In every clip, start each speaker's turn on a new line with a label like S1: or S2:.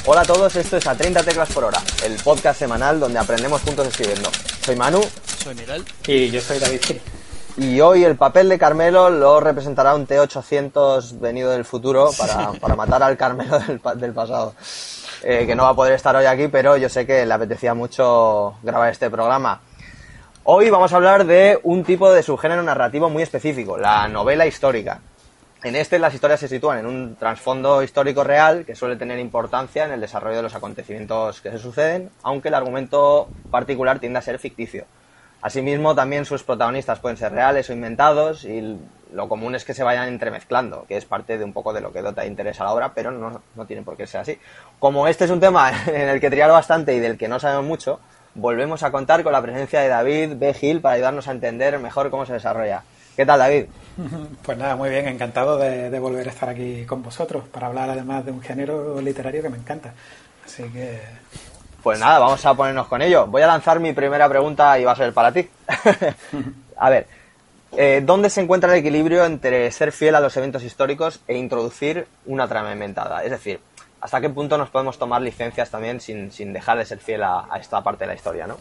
S1: Hola a todos, esto es A 30 Teclas por Hora, el podcast semanal donde aprendemos juntos escribiendo. Soy Manu.
S2: Soy Miguel.
S3: Y yo soy David Gil.
S1: Y hoy el papel de Carmelo lo representará un T-800 venido del futuro para matar al Carmelo del pasado. Que no va a poder estar hoy aquí, pero yo sé que le apetecía mucho grabar este programa. Hoy vamos a hablar de un tipo de subgénero narrativo muy específico, la novela histórica. En este las historias se sitúan en un trasfondo histórico real que suele tener importancia en el desarrollo de los acontecimientos que se suceden, aunque el argumento particular tiende a ser ficticio. Asimismo, también sus protagonistas pueden ser reales o inventados y lo común es que se vayan entremezclando, que es parte de un poco de lo que dota de interés a la obra, pero no tiene por qué ser así. Como este es un tema en el que triar bastante y del que no sabemos mucho, volvemos a contar con la presencia de David B. Gil para ayudarnos a entender mejor cómo se desarrolla. ¿Qué tal, David?
S3: Pues nada, muy bien, encantado de volver a estar aquí con vosotros para hablar además de un género literario que me encanta. Así que...
S1: Pues nada, vamos a ponernos con ello. Voy a lanzar mi primera pregunta y va a ser para ti. A ver, ¿dónde se encuentra el equilibrio entre ser fiel a los eventos históricos e introducir una trama inventada? Es decir, ¿hasta qué punto nos podemos tomar licencias también sin dejar de ser fiel a esta parte de la historia, ¿no?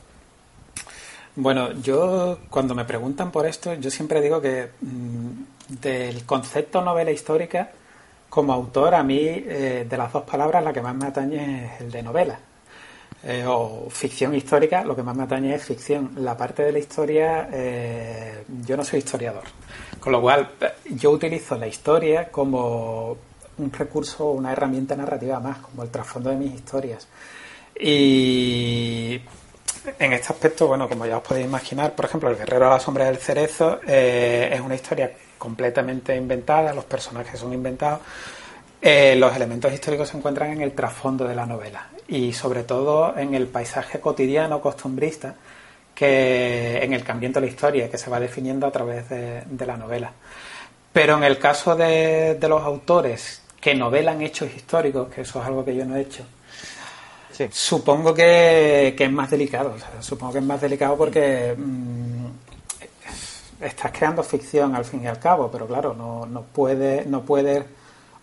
S3: Bueno, yo cuando me preguntan por esto, yo siempre digo que del concepto novela histórica, como autor, a mí de las dos palabras la que más me atañe es el de novela. O ficción histórica, lo que más me atañe es ficción. La parte de la historia, yo no soy historiador. Con lo cual, yo utilizo la historia como un recurso, una herramienta narrativa más, como el trasfondo de mis historias. Y... en este aspecto, bueno, como ya os podéis imaginar, por ejemplo, El guerrero a la sombra del cerezo es una historia completamente inventada, los personajes son inventados, los elementos históricos se encuentran en el trasfondo de la novela y sobre todo en el paisaje cotidiano costumbrista, que en el que ambienta la historia, que se va definiendo a través de la novela. Pero en el caso de los autores que novelan hechos históricos, que eso es algo que yo no he hecho, sí, supongo que es más delicado. O sea, supongo que es más delicado porque estás creando ficción al fin y al cabo, pero claro, no puedes,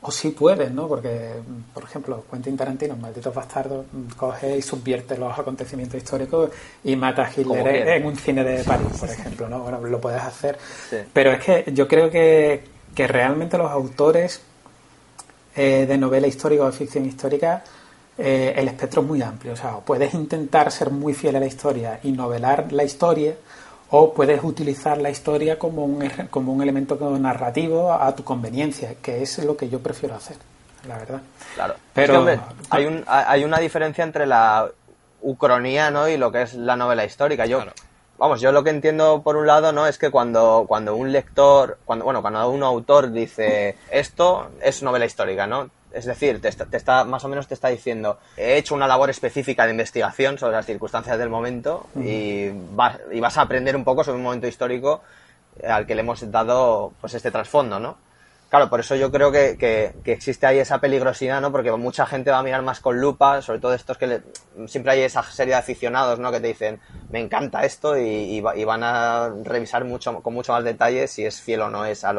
S3: o sí puedes, ¿no? Porque, por ejemplo, Quentin Tarantino, Malditos Bastardos, coge y subvierte los acontecimientos históricos y mata a Hitler en un cine de París, por ejemplo, ¿no? Bueno, lo puedes hacer. Sí. Pero es que yo creo que realmente los autores de novela histórica o de ficción histórica, el espectro es muy amplio. O sea, puedes intentar ser muy fiel a la historia y novelar la historia, o puedes utilizar la historia como un elemento narrativo a tu conveniencia, que es lo que yo prefiero hacer, la verdad.
S1: Claro. Pero es que, hombre, hay una diferencia entre la ucronía, ¿no?, y lo que es la novela histórica. Yo lo que entiendo por un lado, ¿no?, es que cuando un lector, cuando un autor dice esto es novela histórica, ¿no? Es decir, más o menos te está diciendo, he hecho una labor específica de investigación sobre las circunstancias del momento y vas a aprender un poco sobre un momento histórico al que le hemos dado pues este trasfondo, ¿no? Claro, por eso yo creo que existe ahí esa peligrosidad, ¿no? Porque mucha gente va a mirar más con lupa, sobre todo estos siempre hay esa serie de aficionados, ¿no?, que te dicen, me encanta esto y van a revisar con mucho más detalle si es fiel o no es a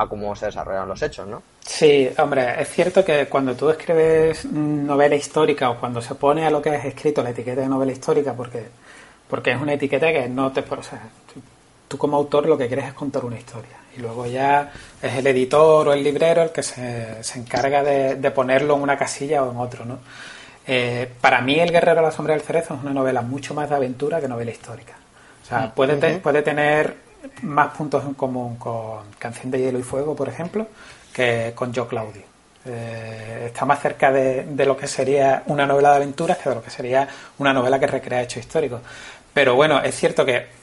S1: cómo se desarrollan los hechos, ¿no?
S3: Sí, hombre, es cierto que cuando tú escribes novela histórica o cuando se pone a lo que es escrito la etiqueta de novela histórica, porque es una etiqueta que no te... O sea, tú como autor lo que quieres es contar una historia y luego ya es el editor o el librero el que se encarga de ponerlo en una casilla o en otro, ¿no? Para mí El guerrero a la sombra del cerezo es una novela mucho más de aventura que novela histórica. O sea, puede tener más puntos en común con Canción de Hielo y Fuego, por ejemplo, que con Yo Claudio. Está más cerca de lo que sería una novela de aventuras que de lo que sería una novela que recrea hechos históricos. Pero bueno, es cierto que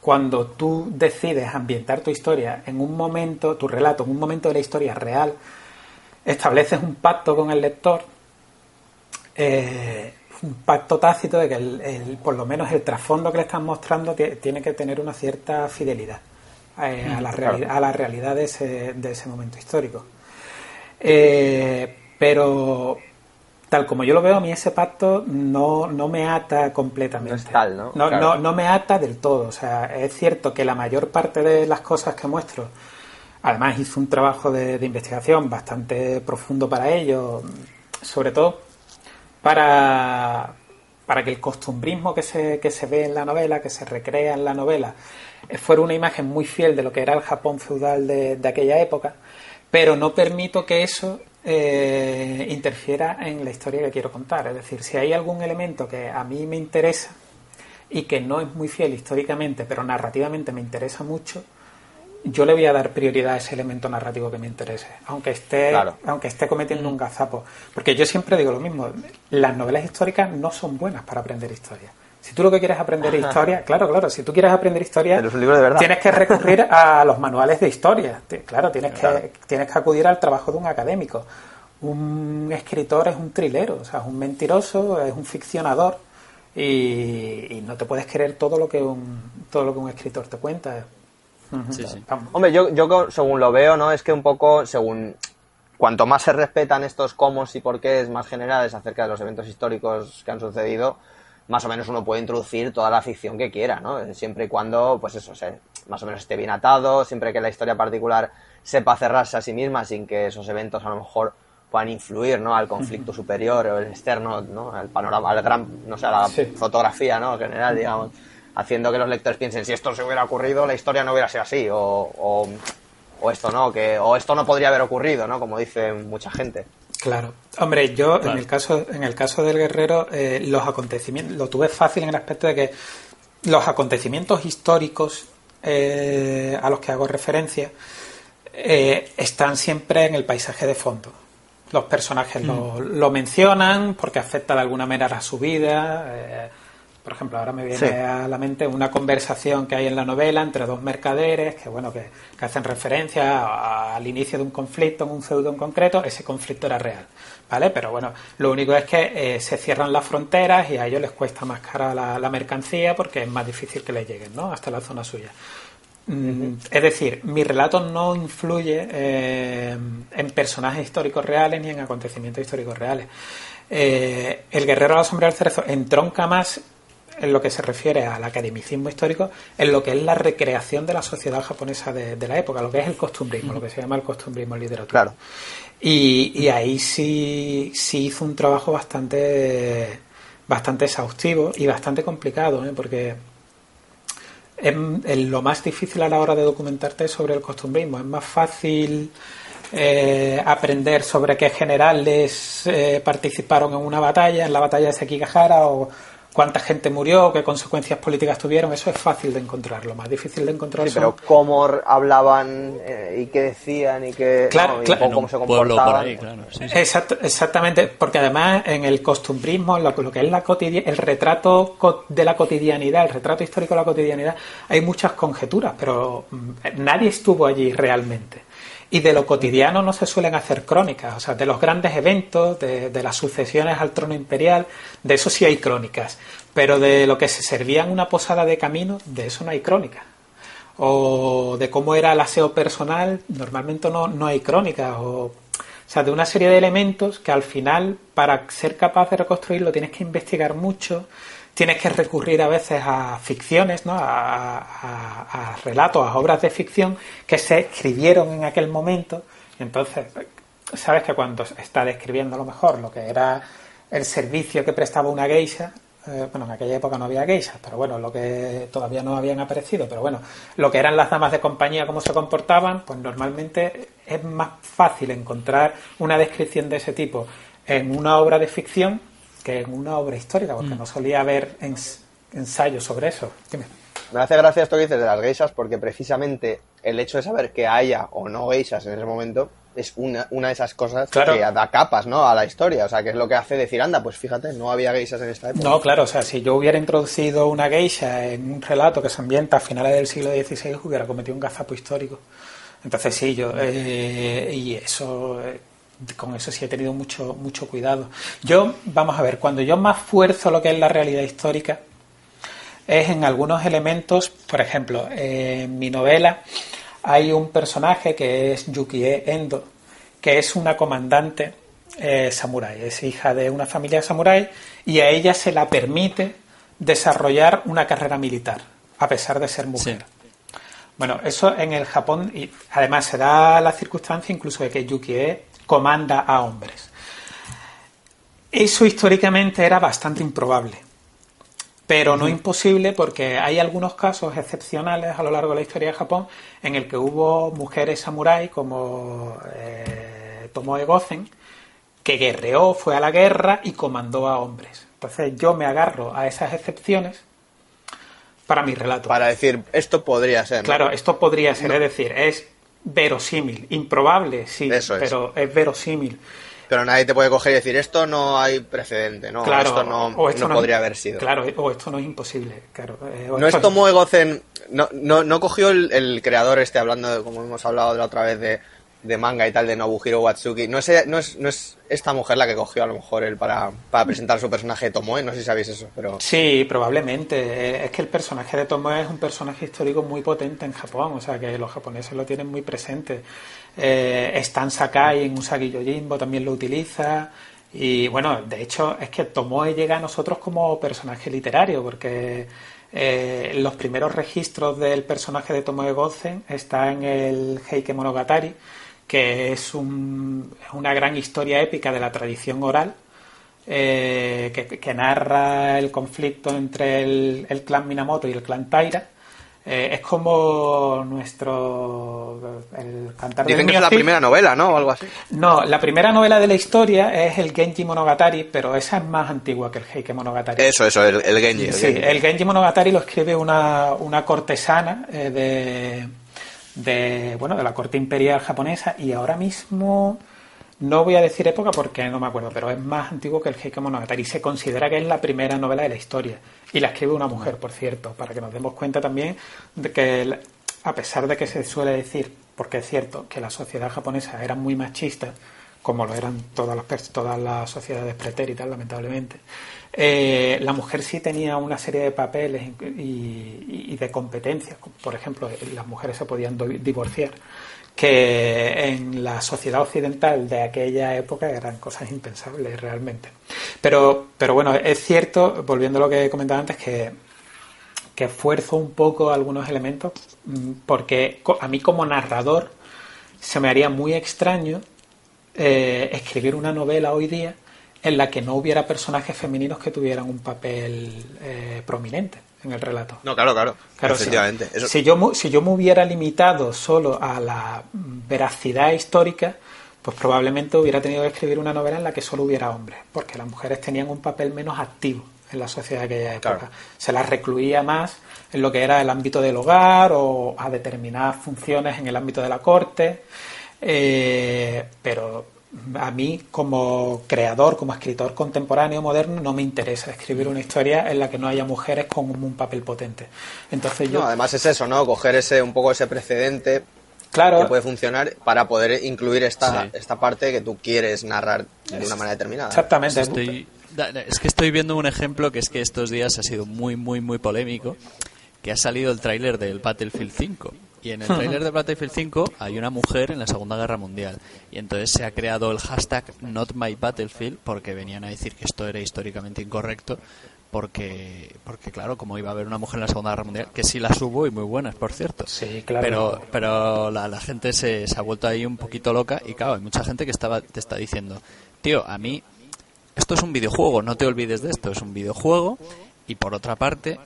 S3: cuando tú decides ambientar tu historia en un momento, tu relato en un momento de la historia real, estableces un pacto con el lector, un pacto tácito de que por lo menos el trasfondo que le estás mostrando tiene que tener una cierta fidelidad a la realidad de ese momento histórico. Pero tal como yo lo veo, a mí ese pacto no me ata completamente.
S1: No es tal, ¿no?
S3: No me ata del todo. O sea, es cierto que la mayor parte de las cosas que muestro, además hice un trabajo de investigación bastante profundo para ello, sobre todo para que el costumbrismo que se ve en la novela, que se recrea en la novela, fuera una imagen muy fiel de lo que era el Japón feudal de aquella época, pero no permito que eso interfiera en la historia que quiero contar. Es decir, si hay algún elemento que a mí me interesa y que no es muy fiel históricamente, pero narrativamente me interesa mucho, yo le voy a dar prioridad a ese elemento narrativo que me interese, aunque esté cometiendo un gazapo. Porque yo siempre digo lo mismo, las novelas históricas no son buenas para aprender historia. Si tú lo que quieres aprender historia, claro, si tú quieres aprender historia,
S1: pero es un libro de verdad.
S3: Tienes que recurrir a los manuales de historia. Claro, tienes que acudir al trabajo de un académico. Un escritor es un trilero, o sea, es un mentiroso, es un ficcionador, y no te puedes creer todo lo que un escritor te cuenta.
S2: Sí, sí.
S1: Hombre, yo según lo veo, ¿no? Es que un poco, cuanto más se respetan estos cómo y porqués más generales acerca de los eventos históricos que han sucedido, más o menos uno puede introducir toda la ficción que quiera, ¿no? Siempre y cuando, pues eso, más o menos esté bien atado, siempre que la historia particular sepa cerrarse a sí misma sin que esos eventos a lo mejor puedan influir, ¿no? Al conflicto superior o el externo, ¿no? Al panorama, al gran, no sé, a la fotografía, ¿no? En general, digamos, haciendo que los lectores piensen, si esto se hubiera ocurrido, la historia no hubiera sido así, o esto no, o esto no podría haber ocurrido, ¿no? Como dice mucha gente.
S3: Claro. Hombre, yo claro. En el caso del Guerrero, los acontecimientos, lo tuve fácil en el aspecto de que los acontecimientos históricos a los que hago referencia están siempre en el paisaje de fondo. Los personajes lo mencionan porque afecta de alguna manera a su vida. Por ejemplo, ahora me viene a la mente una conversación que hay en la novela entre dos mercaderes que hacen referencia al inicio de un conflicto en un feudo en concreto. Ese conflicto era real, ¿vale? Pero bueno, lo único es que se cierran las fronteras y a ellos les cuesta más cara la mercancía porque es más difícil que les lleguen, ¿no? Hasta la zona suya. Es decir, mi relato no influye en personajes históricos reales ni en acontecimientos históricos reales. El Guerrero a la sombra del cerezo entronca más en lo que se refiere al academicismo histórico, en lo que es la recreación de la sociedad japonesa de la época, lo que es el costumbrismo, lo que se llama el costumbrismo en literatura.
S1: Claro.
S3: Y ahí sí hizo un trabajo bastante exhaustivo y bastante complicado, porque lo más difícil a la hora de documentarte es sobre el costumbrismo. Es más fácil aprender sobre qué generales participaron en una batalla, en la batalla de Sekigahara, o cuánta gente murió, qué consecuencias políticas tuvieron. Eso es fácil de encontrar. Lo más difícil de encontrar
S1: pero cómo hablaban y qué decían y qué cómo se comportaban.
S2: Por ahí, claro. Sí.
S3: Exactamente, porque además en el costumbrismo, lo que es el retrato de la cotidianidad, el retrato histórico de la cotidianidad, hay muchas conjeturas, pero nadie estuvo allí realmente. Y de lo cotidiano no se suelen hacer crónicas, o sea, de los grandes eventos, de las sucesiones al trono imperial, de eso sí hay crónicas, pero de lo que se servía en una posada de camino, de eso no hay crónicas. O de cómo era el aseo personal, normalmente no hay crónicas, o sea, de una serie de elementos que al final, para ser capaz de reconstruirlo, tienes que investigar mucho. Tienes que recurrir a veces a ficciones, ¿no? a relatos, a obras de ficción que se escribieron en aquel momento. Entonces, sabes que cuando está describiendo a lo mejor lo que era el servicio que prestaba una geisha, en aquella época no había geishas, pero bueno, lo que todavía no habían aparecido, pero bueno, lo que eran las damas de compañía, cómo se comportaban, pues normalmente es más fácil encontrar una descripción de ese tipo en una obra de ficción que en una obra histórica, porque no solía haber ensayos sobre eso. Dime.
S1: Me hace gracia esto que dices de las geishas, porque precisamente el hecho de saber que haya o no geishas en ese momento es una de esas cosas que da capas, ¿no?, a la historia. O sea, que es lo que hace decir, anda, pues fíjate, no había geishas en esta época.
S3: No, claro, o sea, si yo hubiera introducido una geisha en un relato que se ambienta a finales del siglo XVI, hubiera cometido un gazapo histórico. Entonces sí, y eso... con eso sí he tenido mucho cuidado. Vamos a ver, cuando yo más fuerzo lo que es la realidad histórica es en algunos elementos. Por ejemplo, en mi novela hay un personaje que es Yukie Endo, que es una comandante samurái, es hija de una familia samurái, y a ella se la permite desarrollar una carrera militar, a pesar de ser mujer. Sí. Bueno, eso en el Japón, y además se da la circunstancia incluso de que Yukie comanda a hombres. Eso históricamente era bastante improbable, pero no imposible, porque hay algunos casos excepcionales a lo largo de la historia de Japón en el que hubo mujeres samurái como Tomoe Gozen, que guerreó, fue a la guerra y comandó a hombres. Entonces yo me agarro a esas excepciones para mi relato.
S1: Para decir, esto podría ser, ¿no?
S3: Claro, esto podría ser, no. Es decir, es verosímil, improbable, sí, pero es verosímil.
S1: Pero nadie te puede coger y decir, esto no hay precedente, ¿no?
S3: Claro,
S1: esto no podría haber sido.
S3: Claro, o esto no es imposible, claro.
S1: No es Tomoe Gozen, no cogió el creador hablando de, como hemos hablado de la otra vez, de manga y tal, de Nobuhiro Watsuki. No es esta mujer la que cogió a lo mejor él para presentar su personaje de Tomoe, no sé si sabéis eso, pero...
S3: Sí, probablemente. Es que el personaje de Tomoe es un personaje histórico muy potente en Japón, o sea que los japoneses lo tienen muy presente. Stan Sakai en Usagi Yojimbo también lo utiliza, y bueno, de hecho es que Tomoe llega a nosotros como personaje literario, porque los primeros registros del personaje de Tomoe Gozen está en el Heike Monogatari, que es una gran historia épica de la tradición oral, que narra el conflicto entre el clan Minamoto y el clan Taira. Es como el cantar
S1: Dicen que es la primera novela, ¿no? O algo así.
S3: No, la primera novela de la historia es el Genji Monogatari, pero esa es más antigua que el Heike Monogatari.
S1: Eso, el Genji.
S3: El Genji Monogatari lo escribe una cortesana de la corte imperial japonesa, y ahora mismo no voy a decir época porque no me acuerdo, pero es más antiguo que el Heike Monogatari. Se considera que es la primera novela de la historia, y la escribe una mujer, por cierto, para que nos demos cuenta también de que, a pesar de que se suele decir, porque es cierto, que la sociedad japonesa era muy machista, como lo eran todas las sociedades pretéritas, lamentablemente, la mujer sí tenía una serie de papeles y de competencias. Por ejemplo, las mujeres se podían divorciar, que en la sociedad occidental de aquella época eran cosas impensables realmente. Pero bueno, es cierto, volviendo a lo que comentaba antes, que esfuerzo un poco algunos elementos, porque a mí como narrador se me haría muy extraño escribir una novela hoy día en la que no hubiera personajes femeninos que tuvieran un papel prominente en el relato.
S1: No, claro, efectivamente.
S3: Si yo me hubiera limitado solo a la veracidad histórica, pues probablemente hubiera tenido que escribir una novela en la que solo hubiera hombres, porque las mujeres tenían un papel menos activo en la sociedad de aquella época. Claro. Se las recluía más en lo que era el ámbito del hogar o a determinadas funciones en el ámbito de la corte, pero a mí como creador, como escritor contemporáneo moderno, no me interesa escribir una historia en la que no haya mujeres con un papel potente. Entonces
S1: además es eso, ¿no? Coger un poco ese precedente, claro, que puede funcionar para poder incluir esta parte que tú quieres narrar de una manera determinada.
S3: Exactamente.
S2: Es que estoy viendo un ejemplo que es que estos días ha sido muy, muy, muy polémico, que ha salido el tráiler del Battlefield 5. Y en el tráiler de Battlefield 5 hay una mujer en la Segunda Guerra Mundial. Y entonces se ha creado el hashtag #NotMyBattlefield, porque venían a decir que esto era históricamente incorrecto, porque claro, como iba a haber una mujer en la Segunda Guerra Mundial, que sí las hubo y muy buenas, por cierto.
S3: Sí, claro.
S2: Pero la gente se ha vuelto ahí un poquito loca, y claro, hay mucha gente que te está diciendo, tío, a mí esto es un videojuego, no te olvides de esto, es un videojuego. Y por otra parte,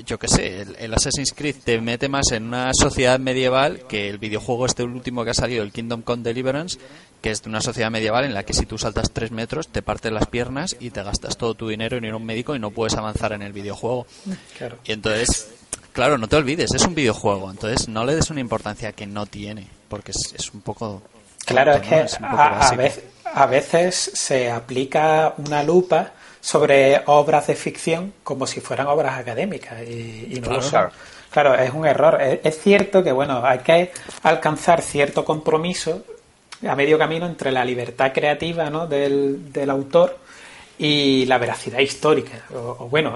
S2: yo qué sé, el Assassin's Creed te mete más en una sociedad medieval que el videojuego último que ha salido, el Kingdom Come Deliverance, que es de una sociedad medieval en la que si tú saltas 3 metros te partes las piernas y te gastas todo tu dinero en ir a un médico y no puedes avanzar en el videojuego.
S3: Claro.
S2: Y entonces, claro, no te olvides, es un videojuego, entonces no le des una importancia que no tiene, porque es un poco...
S3: Claro, es que a veces se aplica una lupa sobre obras de ficción como si fueran obras académicas y no lo son. Claro, es un error. Es cierto que hay que alcanzar cierto compromiso a medio camino entre la libertad creativa, ¿no?, del autor y la veracidad histórica.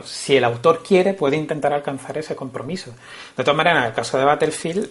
S3: Si el autor quiere, puede intentar alcanzar ese compromiso. De todas maneras, en el caso de Battlefield,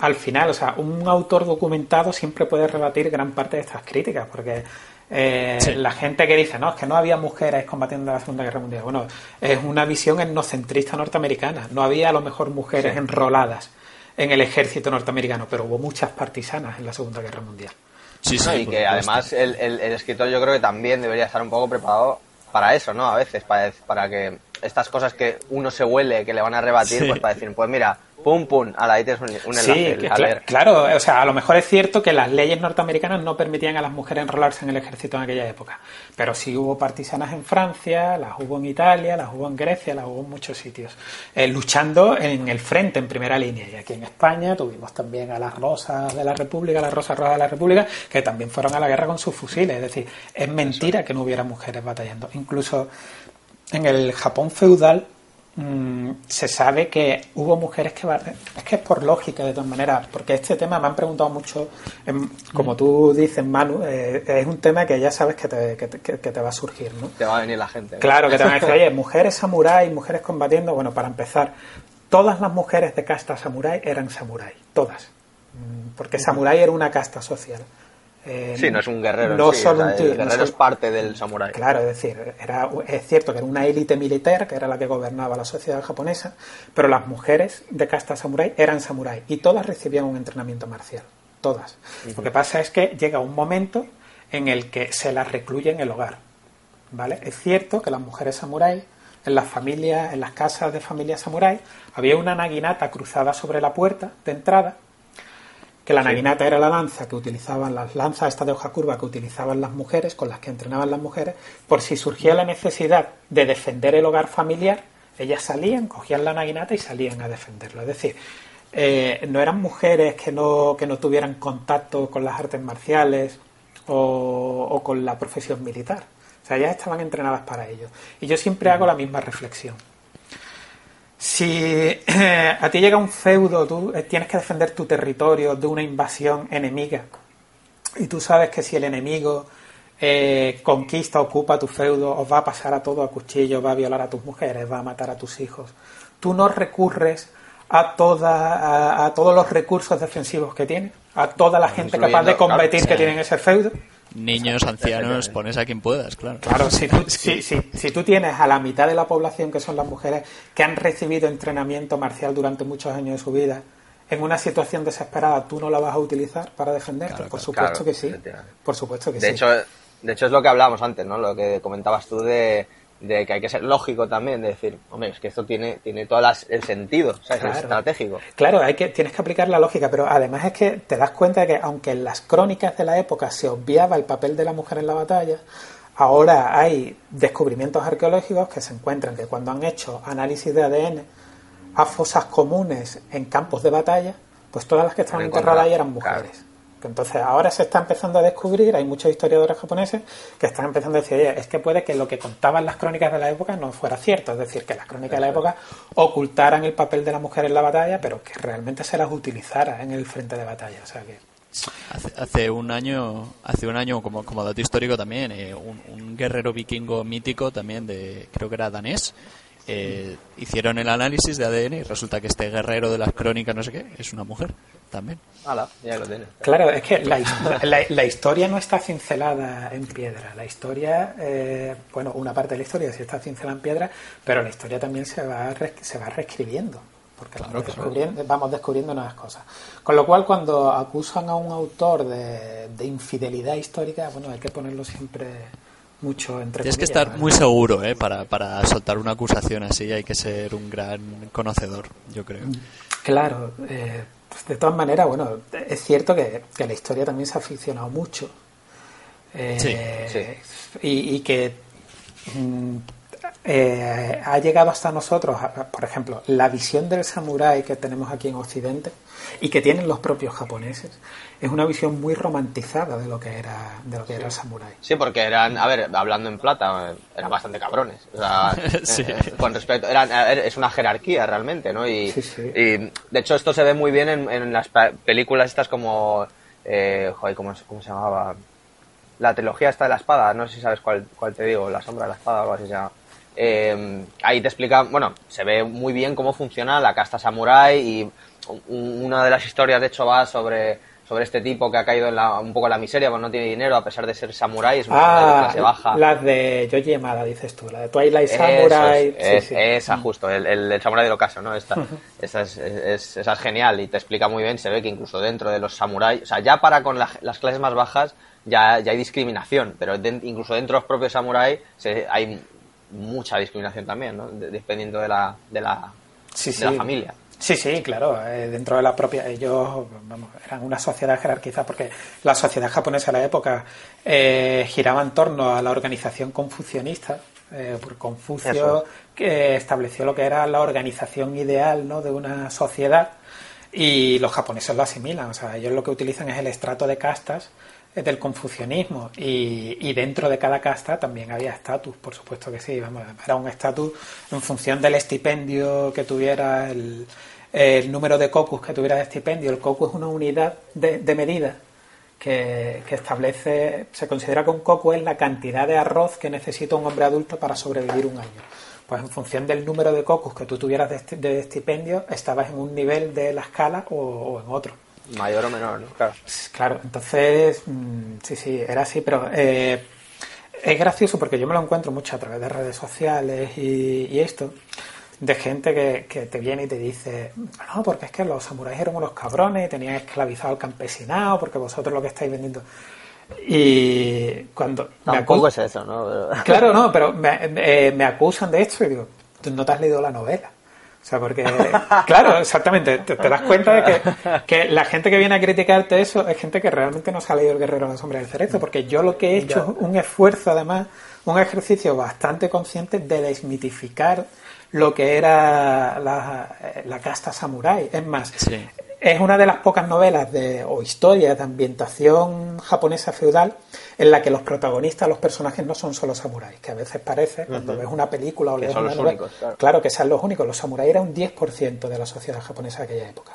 S3: al final, un autor documentado siempre puede rebatir gran parte de estas críticas, porque la gente que dice, no, es que no había mujeres combatiendo en la Segunda Guerra Mundial. Bueno, es una visión etnocentrista norteamericana. No había a lo mejor mujeres enroladas en el ejército norteamericano, pero hubo muchas partisanas en la Segunda Guerra Mundial.
S2: Sí,
S1: ¿no?
S2: sí,
S1: Y
S2: por
S1: que
S2: supuesto.
S1: además el escritor yo creo que también debería estar un poco preparado para eso, ¿no? A veces, para que estas cosas que uno se huele, que le van a rebatir,
S2: Sí.
S1: pues para decir, pues mira, pum, pum, ahí tienes un
S3: Sí,
S1: enlace, a leer.
S3: claro, o sea, a lo mejor es cierto que las leyes norteamericanas no permitían a las mujeres enrolarse en el ejército en aquella época, pero sí hubo partisanas en Francia, las hubo en Italia, las hubo en Grecia, las hubo en muchos sitios, luchando en el frente, en primera línea. Y aquí en España tuvimos también a las Rosas de la República, las Rosas Rojas de la República, que también fueron a la guerra con sus fusiles. Es decir, es mentira que no hubiera mujeres batallando. Incluso en el Japón feudal se sabe que hubo mujeres que... Es que es por lógica, de todas maneras, porque este tema me han preguntado mucho, como tú dices, Manu, es un tema que ya sabes que te va a surgir, ¿no?
S1: Te va a venir la gente, ¿no?
S3: Claro, que te van a decir, oye, mujeres samurái, mujeres combatiendo. Bueno, para empezar, todas las mujeres de casta samurái eran samurái, todas. Porque samurái era una casta social.
S1: Sí, no es un guerrero
S3: no
S1: en sí,
S3: solo
S1: o sea,
S3: un tío,
S1: el guerrero
S3: no
S1: es parte del samurái.
S3: Claro, es decir, es cierto que era una élite militar, que era la que gobernaba la sociedad japonesa, pero las mujeres de casta samurái eran samurái y todas recibían un entrenamiento marcial, todas. Lo que pasa es que llega un momento en el que se las recluye en el hogar, ¿vale? Es cierto que las mujeres samurái, en las familias, en las casas de familias samurái, había una naginata cruzada sobre la puerta de entrada, que la naginata era la lanza que utilizaban, las lanzas estas de hoja curva que utilizaban las mujeres, con las que entrenaban las mujeres, por si surgía la necesidad de defender el hogar familiar, ellas salían, cogían la naginata y salían a defenderlo. Es decir, no eran mujeres que no tuvieran contacto con las artes marciales o con la profesión militar. O sea, ellas estaban entrenadas para ello. Y yo siempre hago la misma reflexión. Si a ti llega un feudo, tú tienes que defender tu territorio de una invasión enemiga y tú sabes que si el enemigo conquista, ocupa tu feudo, os va a pasar a todo a cuchillo, va a violar a tus mujeres, va a matar a tus hijos, tú no recurres a todos los recursos defensivos que tiene, a toda la gente capaz de combatir que tiene en ese feudo.
S2: Niños, ancianos, pones a quien puedas, claro.
S3: Claro, si tú tienes a la mitad de la población, que son las mujeres, que han recibido entrenamiento marcial durante muchos años de su vida, en una situación desesperada, ¿tú no la vas a utilizar para defenderte?
S2: Claro,
S3: por supuesto que sí. Por supuesto que sí.
S1: De hecho, es lo que hablábamos antes, ¿no? Lo que comentabas tú de que hay que ser lógico también, de decir, hombre, es que esto tiene todo el sentido, ¿sabes?
S3: Claro.
S1: Es estratégico.
S3: Claro, tienes que aplicar la lógica, pero además es que te das cuenta de que aunque en las crónicas de la época se obviaba el papel de la mujer en la batalla, ahora hay descubrimientos arqueológicos que se encuentran que cuando han hecho análisis de ADN a fosas comunes en campos de batalla, pues todas las que estaban enterradas ahí eran mujeres. Claro. Entonces ahora se está empezando a descubrir, hay muchos historiadores japoneses que están empezando a decir, oye, es que puede que lo que contaban las crónicas de la época no fuera cierto, es decir, que las crónicas de la época ocultaran el papel de la mujer en la batalla, pero que realmente se las utilizara en el frente de batalla. O sea que
S2: hace un año como dato histórico también, un guerrero vikingo mítico también, creo que era danés, hicieron el análisis de ADN y resulta que este guerrero de las crónicas no sé qué es una mujer también.
S1: Hala, ya lo tienes.
S3: Claro, es que la historia no está cincelada en piedra. La historia, bueno, una parte de la historia sí está cincelada en piedra, pero la historia también se va reescribiendo, porque claro, vamos descubriendo nuevas cosas. Con lo cual, cuando acusan a un autor de infidelidad histórica, bueno, hay que ponerlo siempre mucho entre
S2: Tienes
S3: comillas,
S2: que estar
S3: ¿vale?
S2: muy seguro, para soltar una acusación así, hay que ser un gran conocedor, yo creo.
S3: Claro, pues de todas maneras, bueno, es cierto que la historia también se ha aficionado mucho.
S2: Sí.
S3: Y que ha llegado hasta nosotros, por ejemplo, la visión del samurái que tenemos aquí en Occidente y que tienen los propios japoneses, es una visión muy romantizada de lo que era el samurái.
S1: Sí, porque eran, a ver, hablando en plata, eran bastante cabrones. O sea,
S2: sí.
S1: Con respecto, es una jerarquía realmente, ¿no? Y de hecho esto se ve muy bien en las películas estas como, joder, ¿cómo se llamaba? La trilogía esta de la espada, no sé si sabes cuál te digo, La sombra de la espada o algo así se llama. Ahí te explica, bueno, se ve muy bien cómo funciona la casta samurái y una de las historias de hecho va sobre sobre este tipo que ha caído en un poco en la miseria, pues no tiene dinero a pesar de ser samurái, es un samurái de clase baja.
S3: Las de Yoji Yamada, dices tú, la de Twilight Samurai.
S1: Esa, justo, el samurái del ocaso, ¿no? Esa es genial y te explica muy bien, se ve que incluso dentro de los samuráis, o sea, ya para con las clases más bajas ya hay discriminación, pero incluso dentro de los propios samuráis hay mucha discriminación también, ¿no? Dependiendo de la familia.
S3: Sí, claro, dentro de la propia, ellos, vamos, eran una sociedad jerarquizada porque la sociedad japonesa de la época giraba en torno a la organización confucionista, por Confucio, que estableció lo que era la organización ideal, ¿no?, de una sociedad, y los japoneses lo asimilan, o sea, ellos lo que utilizan es el estrato de castas del confucianismo, y dentro de cada casta también había estatus, por supuesto que sí, vamos, era un estatus en función del estipendio que tuviera, el número de kokus que tuviera de estipendio. El koku es una unidad de medida que establece, se considera que un koku es la cantidad de arroz que necesita un hombre adulto para sobrevivir un año. Pues en función del número de kokus que tú tuvieras de estipendio, estabas en un nivel de la escala o en otro.
S1: Mayor o menor, ¿no? Claro.
S3: Claro, entonces, sí, era así, pero es gracioso porque yo me lo encuentro mucho a través de redes sociales y esto, de gente que te viene y te dice, no, porque es que los samuráis eran unos cabrones y tenían esclavizado al campesinado, porque vosotros lo que estáis vendiendo. Y cuando
S1: tampoco es eso, ¿no?
S3: Claro, no, pero me acusan de esto y digo, tú no te has leído la novela. O sea, porque, claro, exactamente, te das cuenta de que la gente que viene a criticarte eso es gente que realmente no se ha leído El guerrero en la sombra del cerezo, porque yo lo que he hecho es un esfuerzo, además, un ejercicio bastante consciente de desmitificar lo que era la casta samurái. Es más, es una de las pocas novelas o historias de ambientación japonesa feudal en la que los protagonistas, los personajes, no son solo samuráis, que a veces parece, cuando ves una película o lees una novela, únicos, claro, que sean los únicos. Los samuráis eran un 10% de la sociedad japonesa de aquella época.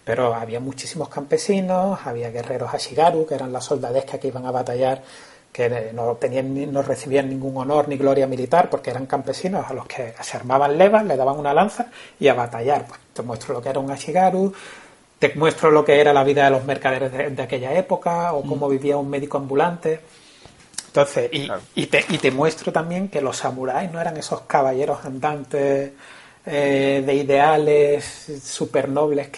S3: Pero había muchísimos campesinos, había guerreros ashigaru, que eran la soldadesca que iban a batallar, que no recibían ningún honor ni gloria militar porque eran campesinos a los que se armaban levas, le daban una lanza y a batallar. Pues te muestro lo que era un ashigaru, te muestro lo que era la vida de los mercaderes de aquella época o cómo vivía un médico ambulante. Entonces, y te muestro también que los samuráis no eran esos caballeros andantes de ideales super nobles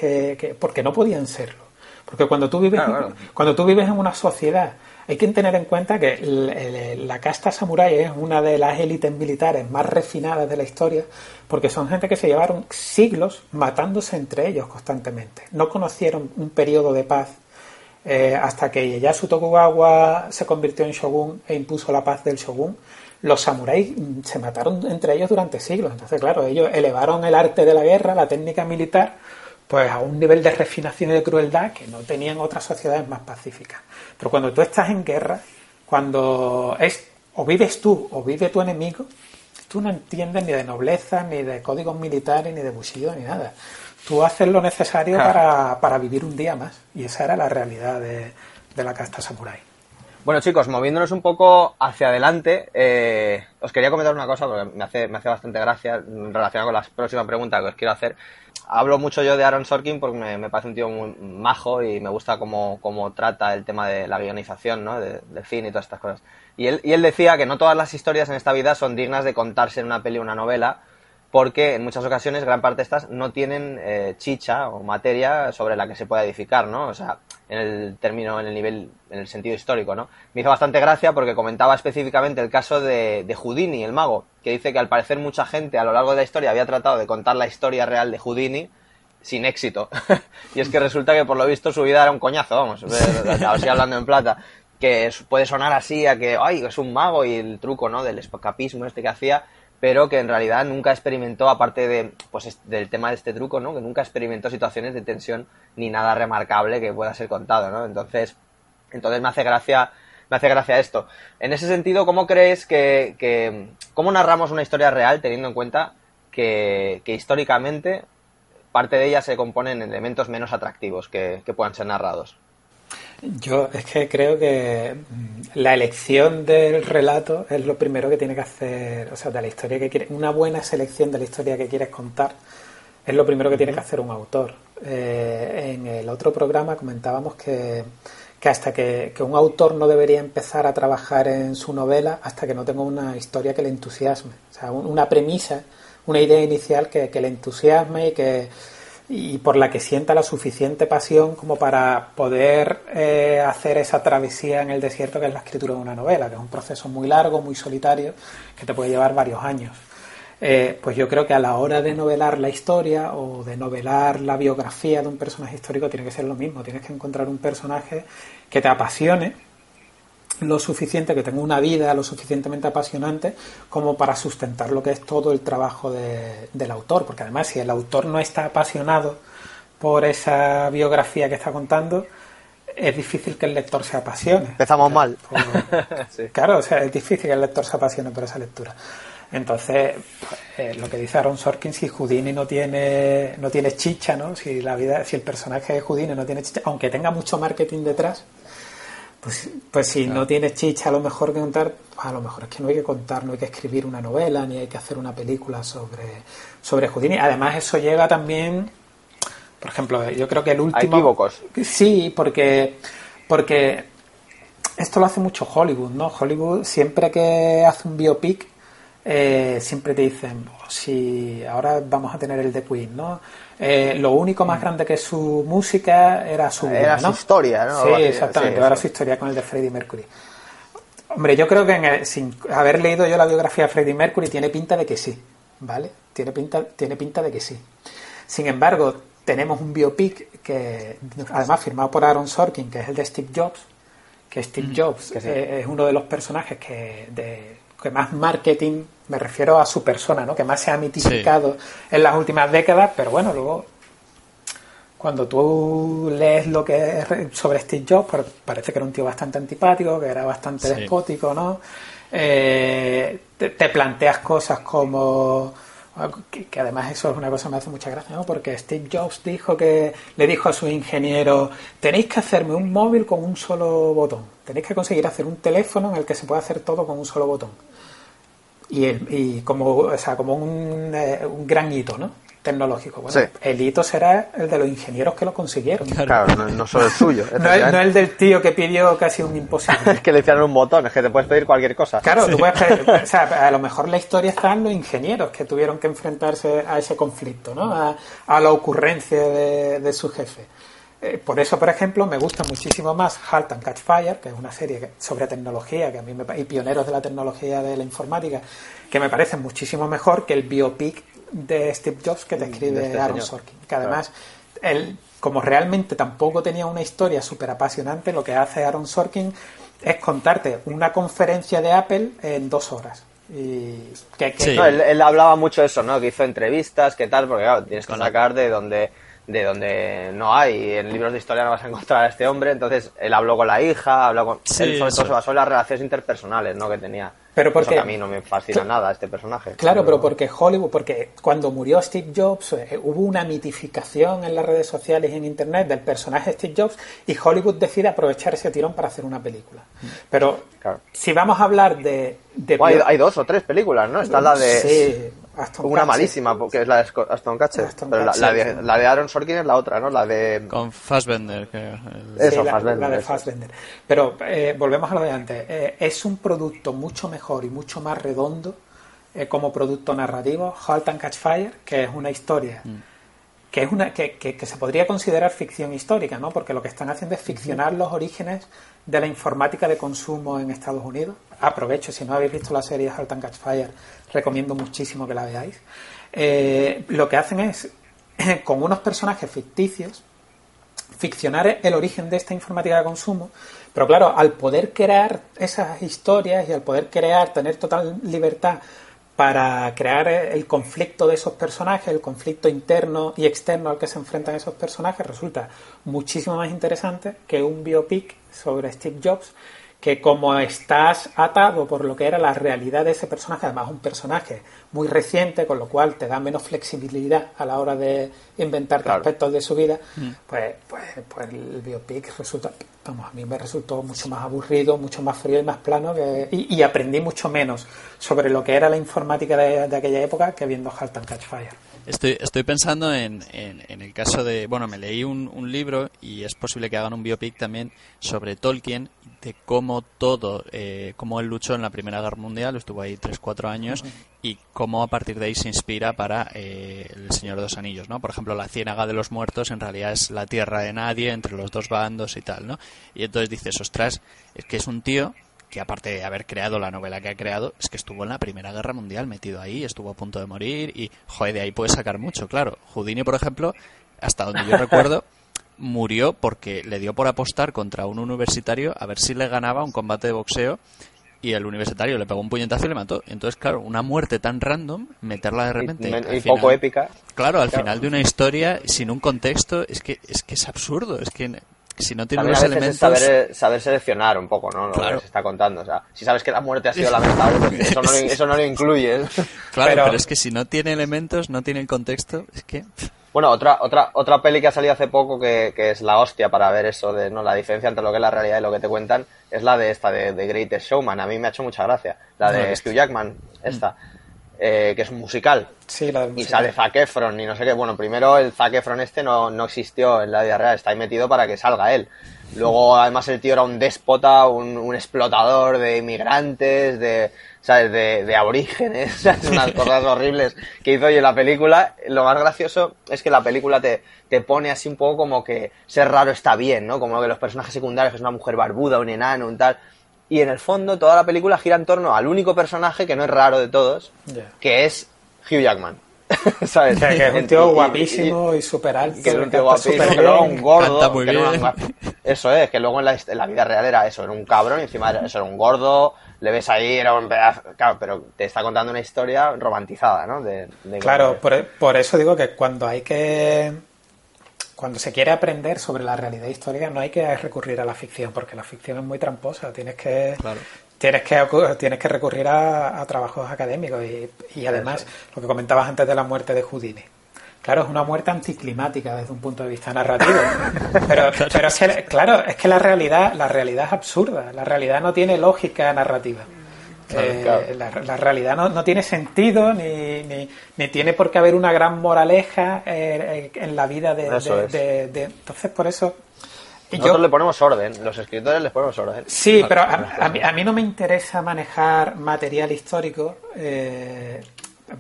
S3: porque no podían serlo. Porque cuando tú vives en una sociedad, hay que tener en cuenta que la casta samurái es una de las élites militares más refinadas de la historia, porque son gente que se llevaron siglos matándose entre ellos constantemente. No conocieron un periodo de paz hasta que Ieyasu Tokugawa se convirtió en shogun e impuso la paz del shogun. Los samuráis se mataron entre ellos durante siglos. Entonces, claro, ellos elevaron el arte de la guerra, la técnica militar, pues a un nivel de refinación y de crueldad que no tenían otras sociedades más pacíficas. Pero cuando tú estás en guerra, cuando o vives tú o vive tu enemigo, tú no entiendes ni de nobleza, ni de códigos militares, ni de bushido, ni nada. Tú haces lo necesario para vivir un día más. Y esa era la realidad de la casta samurái.
S1: Bueno, chicos, moviéndonos un poco hacia adelante, os quería comentar una cosa porque me hace bastante gracia relacionada con la próxima pregunta que os quiero hacer. Hablo mucho yo de Aaron Sorkin porque me parece un tío muy majo y me gusta cómo trata el tema de la guionización, ¿no? del cine y todas estas cosas. Y él decía que no todas las historias en esta vida son dignas de contarse en una peli o una novela, porque en muchas ocasiones gran parte de estas no tienen chicha o materia sobre la que se pueda edificar, ¿no? O sea, en el nivel, en el sentido histórico, ¿no? Me hizo bastante gracia porque comentaba específicamente el caso de Houdini, el mago, que dice que al parecer mucha gente a lo largo de la historia había tratado de contar la historia real de Houdini sin éxito. Y es que resulta que por lo visto su vida era un coñazo, vamos, así hablando en plata, que puede sonar así a que, ay, es un mago y el truco, ¿no? Del escapismo que hacía, pero que en realidad nunca experimentó, aparte del tema de este truco, ¿no? Que nunca experimentó situaciones de tensión ni nada remarcable que pueda ser contado, ¿no? Entonces me hace gracia esto. En ese sentido, ¿cómo crees cómo narramos una historia real teniendo en cuenta que históricamente parte de ella se compone en elementos menos atractivos que puedan ser narrados?
S3: Yo es que creo que la elección del relato es lo primero que tiene que hacer, o sea, de la historia que quieres, una buena selección de la historia que quieres contar es lo primero que tiene que hacer un autor. En el otro programa comentábamos que hasta que un autor no debería empezar a trabajar en su novela hasta que no tenga una historia que le entusiasme. O sea, una premisa, una idea inicial que le entusiasme y por la que sienta la suficiente pasión como para poder hacer esa travesía en el desierto que es la escritura de una novela, que es un proceso muy largo, muy solitario, que te puede llevar varios años. Pues yo creo que a la hora de novelar la historia o de novelar la biografía de un personaje histórico tiene que ser lo mismo. Tienes que encontrar un personaje que te apasione lo suficiente, que tenga una vida lo suficientemente apasionante como para sustentar lo que es todo el trabajo del autor. Porque además, si el autor no está apasionado por esa biografía que está contando, es difícil que el lector se apasione.
S1: Empezamos mal.
S3: Sí. Claro, o sea, es difícil que el lector se apasione por esa lectura. Entonces, lo que dice Aaron Sorkin, si Houdini no tiene chicha, ¿no? Si el personaje de Houdini no tiene chicha, aunque tenga mucho marketing detrás, pues si no tiene chicha a lo mejor que contar, pues a lo mejor es que no hay que contar, no hay que escribir una novela, ni hay que hacer una película sobre Houdini. Además, eso llega también, por ejemplo, yo creo que el último...
S1: ¿Hay equívocos?
S3: Sí, porque esto lo hace mucho Hollywood, ¿no? Hollywood, siempre que hace un biopic, siempre te dicen, si ahora vamos a tener el de Queen, ¿no? Lo único más grande que su música era su vida, ¿no?
S1: Su historia, ¿no?
S3: Sí, exactamente, era su historia con el de Freddie Mercury. Hombre, yo creo que sin haber leído yo la biografía de Freddie Mercury tiene pinta de que sí, ¿vale? Tiene pinta de que sí. Sin embargo, tenemos un biopic que además firmado por Aaron Sorkin, que es el de Steve Jobs, que Steve Jobs es uno de los personajes que más marketing, me refiero a su persona, ¿no? Que más se ha mitificado en las últimas décadas, pero bueno, luego cuando tú lees lo que es sobre Steve Jobs, pues parece que era un tío bastante antipático, que era bastante despótico, ¿no? Te planteas cosas como que además eso es una cosa que me hace mucha gracia, ¿no? Porque Steve Jobs le dijo a su ingeniero, tenéis que hacerme un móvil con un solo botón, tenéis que conseguir hacer un teléfono en el que se pueda hacer todo con un solo botón. Y como un gran hito, ¿no? Tecnológico. Bueno, el hito será el de los ingenieros que lo consiguieron.
S1: Claro, no solo el suyo.
S3: no el del tío que pidió casi un imposible.
S1: Es que le hicieron un botón, es que te puedes pedir cualquier cosa.
S3: Claro, tú puedes pedir, o sea, a lo mejor la historia está en los ingenieros que tuvieron que enfrentarse a ese conflicto, ¿no? A la ocurrencia de su jefe. Por eso, por ejemplo, me gusta muchísimo más Halt and Catch Fire, que es una serie sobre tecnología, que a mí y pioneros de la tecnología de la informática, que me parece muchísimo mejor que el biopic de Steve Jobs que describe Aaron Sorkin. Que además, él, como realmente tampoco tenía una historia súper apasionante, lo que hace Aaron Sorkin es contarte una conferencia de Apple en 2 horas. Y
S1: No, él hablaba mucho de eso, ¿no? Que hizo entrevistas, que tal, porque claro, tienes que sacar de donde no hay, en libros de historia no vas a encontrar a este hombre, entonces él habló con la hija, él sobre todo se basó en las relaciones interpersonales, ¿no? Que tenía. Pero porque a mí no me fascina nada este personaje.
S3: Claro, pero porque porque cuando murió Steve Jobs hubo una mitificación en las redes sociales y en internet del personaje Steve Jobs y Hollywood decide aprovechar ese tirón para hacer una película. Pero si vamos a hablar de
S1: hay 2 o 3 películas, ¿no? Está la de...
S3: Sí.
S1: Una malísima, porque es la de Aston Kutcher, pero la de Aaron Sorkin es la otra, ¿no? La de...
S2: Con Fassbender.
S3: Fassbender. La de Fassbender. Pero volvemos a lo de antes. Es un producto mucho mejor y mucho más redondo como producto narrativo, Halt and Catch Fire, que es una historia que se podría considerar ficción histórica, ¿no? Porque lo que están haciendo es ficcionar los orígenes de la informática de consumo en Estados Unidos. Aprovecho, si no habéis visto la serie Halt and Catch Fire, recomiendo muchísimo que la veáis. Lo que hacen es, con unos personajes ficticios, ficcionar el origen de esta informática de consumo, pero claro, al poder crear esas historias y al poder tener total libertad para crear el conflicto de esos personajes, el conflicto interno y externo al que se enfrentan esos personajes, resulta muchísimo más interesante que un biopic sobre Steve Jobs, que como estás atado por lo que era la realidad de ese personaje, además un personaje muy reciente, con lo cual te da menos flexibilidad a la hora de inventarte aspectos de su vida, pues el biopic resulta, a mí me resultó mucho más aburrido, mucho más frío y más plano, y aprendí mucho menos sobre lo que era la informática de aquella época que viendo Halt and Catch Fire.
S2: Estoy pensando en el caso de... Bueno, me leí un libro y es posible que hagan un biopic también sobre Tolkien, de cómo cómo él luchó en la Primera Guerra Mundial, estuvo ahí 3-4 años, y cómo a partir de ahí se inspira para El Señor de los Anillos, ¿no? Por ejemplo, la Ciénaga de los Muertos en realidad es la tierra de nadie entre los dos bandos y tal, ¿no? Y entonces dices, ostras, es que es un tío que aparte de haber creado la novela que ha creado, es que estuvo en la Primera Guerra Mundial metido ahí, estuvo a punto de morir y, joder, de ahí puede sacar mucho, claro. Houdini, por ejemplo, hasta donde yo recuerdo, murió porque le dio por apostar contra un universitario a ver si le ganaba un combate de boxeo y el universitario le pegó un puñetazo y le mató. Entonces, claro, una muerte tan random, meterla de repente...
S1: Y poco épica.
S2: Claro, al final de una historia, sin un contexto, es que es absurdo, es que... Si no tiene
S1: también
S2: los
S1: a veces
S2: elementos...
S1: es saber seleccionar un poco, ¿no? Lo
S2: claro.
S1: que se está contando. O sea, si sabes que la muerte ha sido lamentable, pues eso no lo incluyes.
S2: Claro, pero es que si no tiene elementos, no tiene el contexto, es que...
S1: Bueno, otra peli que ha salido hace poco que es la hostia para ver eso de no la diferencia entre lo que es la realidad y lo que te cuentan es la de esta de Greatest Showman. A mí me ha hecho mucha gracia. La de Hugh Jackman, esta. Que es un musical.
S3: Sí, la del musical.
S1: Y sale Zac Efron y no sé qué. Bueno, primero el Zac Efron no existió en la vida real, está ahí metido para que salga él. Luego, además, el tío era un déspota, un explotador de inmigrantes, ¿sabes? De aborígenes, ¿sabes? Unas cosas horribles que hizo hoy en la película. Lo más gracioso es que la película te pone así un poco como que ser raro está bien, ¿no? Como que los personajes secundarios, que es una mujer barbuda, un enano, un tal... Y en el fondo toda la película gira en torno al único personaje que no es raro de todos, que es Hugh Jackman. ¿Sabes?
S3: Que es un tío guapísimo y súper alto.
S1: Que es un tío guapísimo, que luego un gordo.
S2: Canta muy bien.
S1: Eso es, que luego en la vida real era eso, era un cabrón y encima eso era un gordo, le ves ahí, era un pedazo... Claro, pero te está contando una historia romantizada, ¿no?
S3: Claro, por eso digo que cuando se quiere aprender sobre la realidad histórica no hay que recurrir a la ficción, porque la ficción es muy tramposa. Tienes que recurrir a trabajos académicos y además lo que comentabas antes de la muerte de Houdini. Claro, es una muerte anticlimática desde un punto de vista narrativo. Pero es que, claro, es que la realidad es absurda. La realidad no tiene lógica narrativa.
S1: Claro.
S3: La realidad no tiene sentido ni tiene por qué haber una gran moraleja en la vida de entonces por eso
S1: nosotros le ponemos orden, los escritores les ponemos orden.
S3: Sí, pero a mí no me interesa manejar material histórico.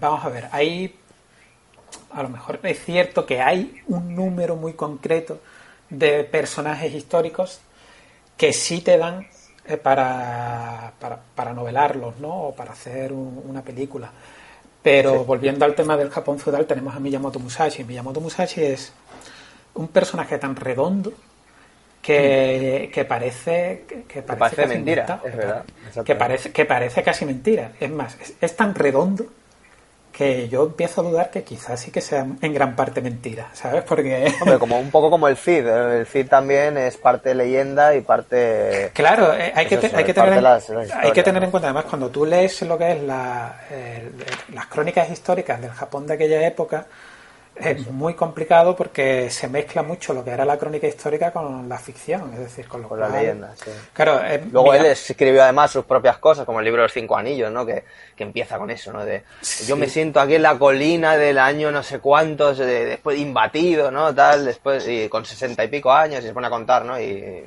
S3: Vamos a ver, a lo mejor es cierto que hay un número muy concreto de personajes históricos que sí te dan para novelarlos, ¿no? O para hacer una película. Pero volviendo al tema del Japón feudal, tenemos a Miyamoto Musashi. Miyamoto Musashi es un personaje tan redondo que parece
S1: mentira,
S3: inventado,
S1: es verdad.
S3: Que parece casi mentira. Es más, es tan redondo que yo empiezo a dudar que quizás sí que sea en gran parte mentira, ¿sabes? Porque...
S1: Hombre, un poco como el Cid. El Cid también es parte leyenda y parte...
S3: Claro, hay que tener en cuenta, además, cuando tú lees lo que es las crónicas históricas del Japón de aquella época, es muy complicado porque se mezcla mucho lo que era la crónica histórica con la ficción, es decir, con
S1: la leyenda, sí.
S3: Claro,
S1: luego él escribió además sus propias cosas, como el libro de los 5 anillos, ¿no? Que empieza con eso, ¿no? Yo me siento aquí en la colina del año no sé cuántos, después imbatido, ¿no? Tal, después, y con 60 y pico años, y se pone a contar, ¿no? Y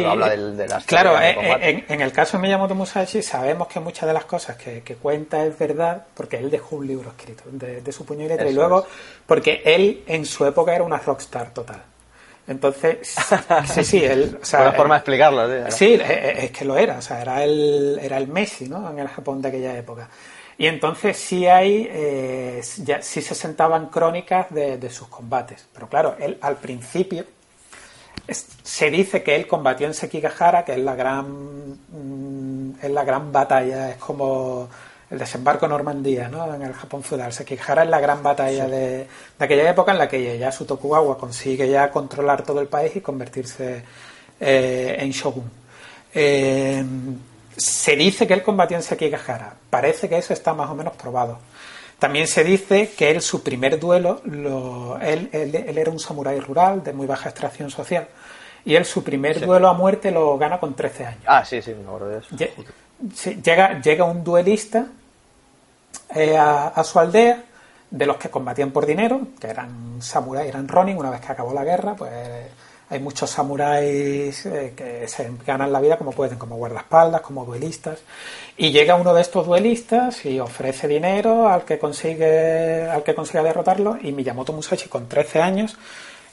S1: habla de las...
S3: Claro, en el caso de Miyamoto Musashi sabemos que muchas de las cosas que cuenta es verdad, porque él dejó un libro escrito de su puño y letra, y luego, porque él en su época era una rockstar total. Entonces, sí, él... O sea,
S1: buena forma de explicarlo, ¿sí?
S3: Sí, es que lo era, o sea, era el Messi, ¿no? En el Japón de aquella época. Y entonces sí sí se sentaban crónicas de sus combates. Pero claro, él al principio se dice que él combatió en Sekigahara, que es la gran batalla, es como el desembarco en Normandía, ¿no? En el Japón feudal. Sekigahara es la gran batalla de aquella época en la que Ieyasu Tokugawa consigue ya controlar todo el país y convertirse en shogun. Se dice que él combatió en Sekigahara. Parece que eso está más o menos probado. También se dice que su primer duelo, él era un samurái rural de muy baja extracción social, y su primer duelo a muerte lo gana con 13 años.
S1: Ah, sí, me acuerdo de eso.
S3: Llega un duelista a su aldea, de los que combatían por dinero, que eran samuráis, eran ronin. Una vez que acabó la guerra, pues hay muchos samuráis que se ganan la vida como pueden, como guardaespaldas, como duelistas. Y llega uno de estos duelistas y ofrece dinero al que consiga derrotarlo, y Miyamoto Musashi, con 13 años,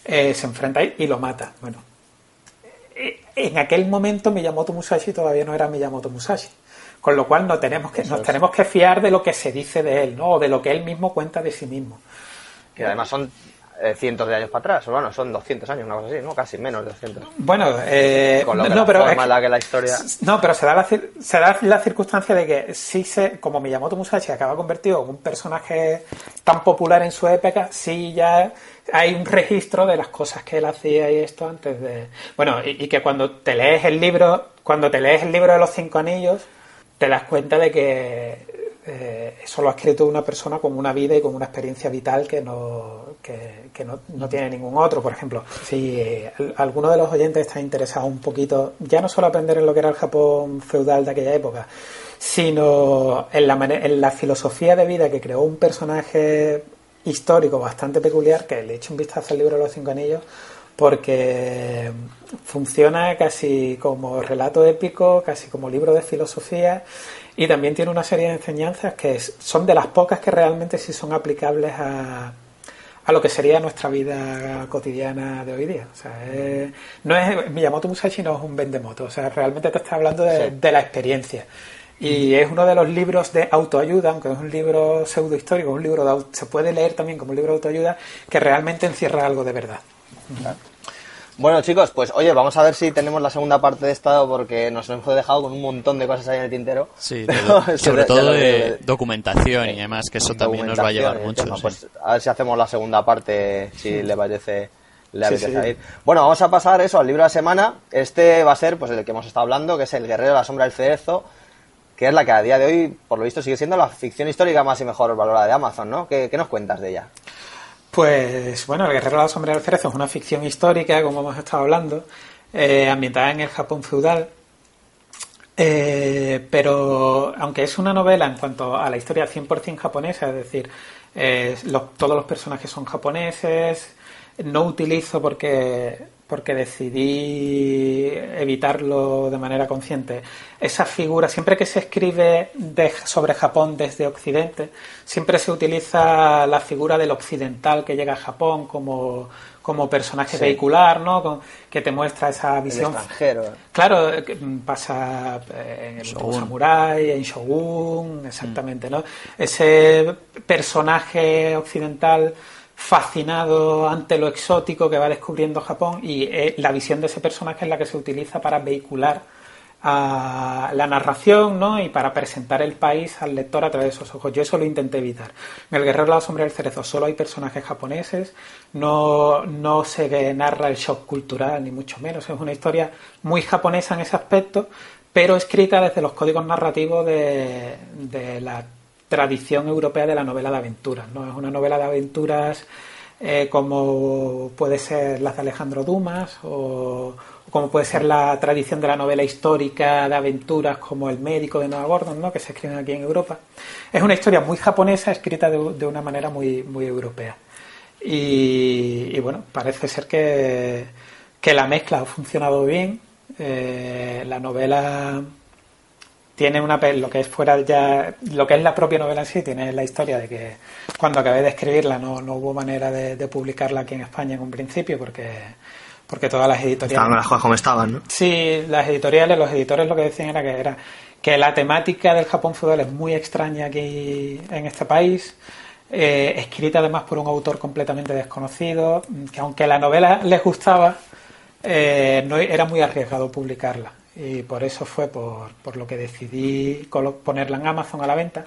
S3: se enfrenta ahí y lo mata. Bueno, en aquel momento Miyamoto Musashi todavía no era Miyamoto Musashi, con lo cual nos tenemos que fiar de lo que se dice de él, ¿no? O de lo que él mismo cuenta de sí mismo.
S1: Que además son cientos de años para atrás, o bueno, son 200 años, una cosa así, ¿no? Casi menos de 200.
S3: Bueno,
S1: con lo que no, pero forma la que la historia...
S3: No, pero se da la circunstancia de que sí como Miyamoto Musashi acaba convertido en un personaje tan popular en su época, sí ya hay un registro de las cosas que él hacía y esto antes de... Bueno, y que cuando te lees el libro de los 5 anillos, te das cuenta de que eso lo ha escrito una persona con una vida y con una experiencia vital que no tiene ningún otro. Por ejemplo, si alguno de los oyentes está interesado un poquito, ya no solo aprender en lo que era el Japón feudal de aquella época, sino en la filosofía de vida que creó un personaje histórico bastante peculiar, que le eche un vistazo al libro de los 5 anillos, porque funciona casi como relato épico, casi como libro de filosofía, y también tiene una serie de enseñanzas que son de las pocas que realmente sí son aplicables a lo que sería nuestra vida cotidiana de hoy día. O sea, Miyamoto Musashi no es un vendemoto, o sea, realmente te está hablando de la experiencia. Y es uno de los libros de autoayuda, aunque es un libro pseudohistórico, un libro se puede leer también como un libro de autoayuda, que realmente encierra algo de verdad.
S1: Claro. Bueno, chicos, pues oye, vamos a ver si tenemos la segunda parte de esta, porque nos hemos dejado con un montón de cosas ahí en el tintero.
S2: Sí, sobre todo de documentación y demás, que eso también nos va a llevar mucho.
S1: Tema,
S2: sí.
S1: Pues a ver si hacemos la segunda parte, si le apetece ir. Bueno, vamos a pasar eso al libro de la semana. Este va a ser pues el que hemos estado hablando, que es El guerrero de la sombra del cerezo, que es la que a día de hoy, por lo visto, sigue siendo la ficción histórica más y mejor valorada de Amazon, ¿no? ¿Qué nos cuentas de ella?
S3: Pues bueno, El guerrero de la sombra del cerezo es una ficción histórica, como hemos estado hablando, ambientada en el Japón feudal, pero aunque es una novela en cuanto a la historia 100% japonesa, es decir, todos los personajes son japoneses, no utilizo porque decidí evitarlo de manera consciente. Esa figura, siempre que se escribe sobre Japón desde Occidente, siempre se utiliza la figura del occidental que llega a Japón como personaje vehicular, ¿no? Que te muestra esa visión.
S1: El extranjero.
S3: Claro, pasa en el último Samurái, en Shogun, exactamente, ¿no? Ese personaje occidental fascinado ante lo exótico que va descubriendo Japón, y la visión de ese personaje es la que se utiliza para vehicular la narración, ¿no? Y para presentar el país al lector a través de esos ojos. Yo eso lo intenté evitar. En El guerrero de la sombra del cerezo solo hay personajes japoneses, no se narra el shock cultural ni mucho menos, es una historia muy japonesa en ese aspecto, pero escrita desde los códigos narrativos de la tradición europea de la novela de aventuras, ¿no? Es una novela de aventuras como puede ser las de Alejandro Dumas, o como puede ser la tradición de la novela histórica de aventuras como El médico de Noah Gordon, ¿no? Que se escriben aquí en Europa. Es una historia muy japonesa, escrita de una manera muy, muy europea. Y bueno, parece ser que la mezcla ha funcionado bien. La novela tiene lo que es la propia novela en sí, tiene la historia de que cuando acabé de escribirla no hubo manera de publicarla aquí en España en un principio, porque todas las editoriales
S1: estaban las cosas como estaban, ¿no?
S3: Sí, los editores lo que decían era que la temática del Japón feudal es muy extraña aquí en este país, escrita además por un autor completamente desconocido, que aunque la novela les gustaba, no era muy arriesgado publicarla. Y por eso fue por lo que decidí ponerla en Amazon a la venta.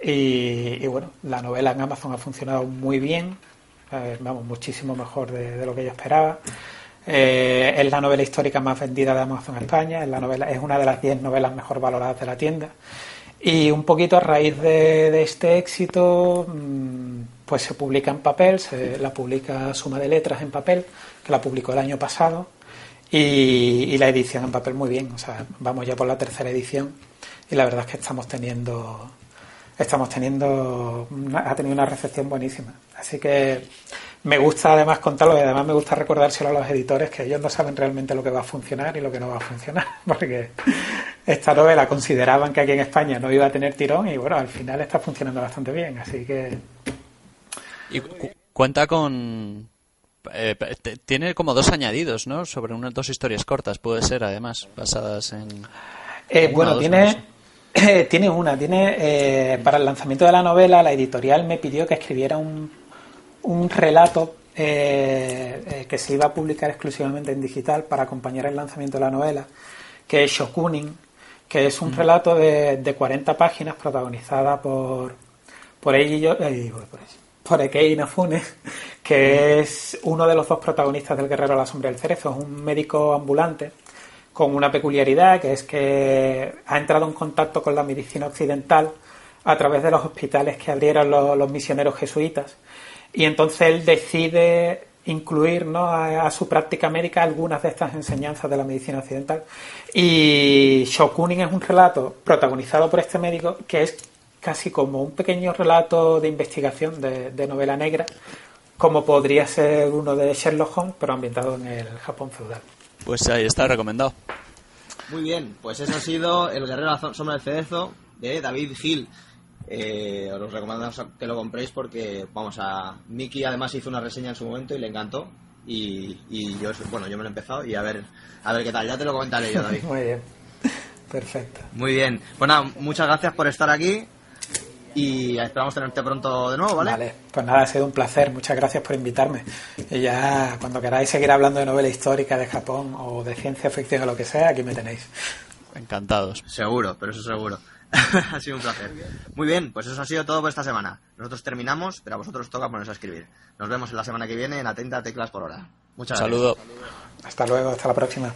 S3: Y bueno, la novela en Amazon ha funcionado muy bien, muchísimo mejor de lo que yo esperaba. Es la novela histórica más vendida de Amazon España, es una de las 10 novelas mejor valoradas de la tienda. Y un poquito a raíz de este éxito, pues se publica en papel, la publica Suma de Letras en papel, que la publicó el año pasado. Y la edición en papel muy bien, o sea, vamos ya por la tercera edición, y la verdad es que estamos teniendo ha tenido una recepción buenísima. Así que me gusta además contarlo y además me gusta recordárselo a los editores, que ellos no saben realmente lo que va a funcionar y lo que no va a funcionar, porque esta novela consideraban que aquí en España no iba a tener tirón y bueno, al final está funcionando bastante bien, así que...
S2: Y cuenta con... tiene como 2 añadidos, ¿no? Sobre unas 2 historias cortas, puede ser, además, basadas en...
S3: bueno, tiene para el lanzamiento de la novela, la editorial me pidió que escribiera un relato que se iba a publicar exclusivamente en digital para acompañar el lanzamiento de la novela, que es Shokunin, que es un relato de 40 páginas protagonizada por Ekei Inafune, que es uno de los 2 protagonistas del Guerrero a la Sombra del Cerezo. Es un médico ambulante con una peculiaridad, que es que ha entrado en contacto con la medicina occidental a través de los hospitales que abrieron los misioneros jesuitas, y entonces él decide incluir, ¿no?, a su práctica médica algunas de estas enseñanzas de la medicina occidental. Y Shokunin es un relato protagonizado por este médico que es casi como un pequeño relato de investigación de novela negra, como podría ser uno de Sherlock Holmes, pero ambientado en el Japón feudal.
S2: Pues ahí está, recomendado.
S1: Muy bien, pues eso ha sido El Guerrero a la Sombra del Cerezo de David Hill. Os recomendamos que lo compréis porque, vamos, a Miki además hizo una reseña en su momento y le encantó. Y yo me lo he empezado y a ver qué tal. Ya te lo comentaré yo, David.
S3: Muy bien, perfecto.
S1: Muy bien, pues nada, muchas gracias por estar aquí y esperamos tenerte pronto de nuevo, ¿vale?
S3: Vale, pues nada, ha sido un placer, muchas gracias por invitarme. Y ya cuando queráis seguir hablando de novela histórica de Japón o de ciencia ficción o lo que sea, aquí me tenéis.
S2: Encantados.
S1: Seguro, pero eso seguro. Ha sido un placer. Muy bien, pues eso ha sido todo por esta semana. Nosotros terminamos, pero a vosotros os toca poneros a escribir. Nos vemos en la semana que viene en Atenta Teclas por Hora. Muchas gracias.
S2: Saludo.
S3: Hasta luego, hasta la próxima.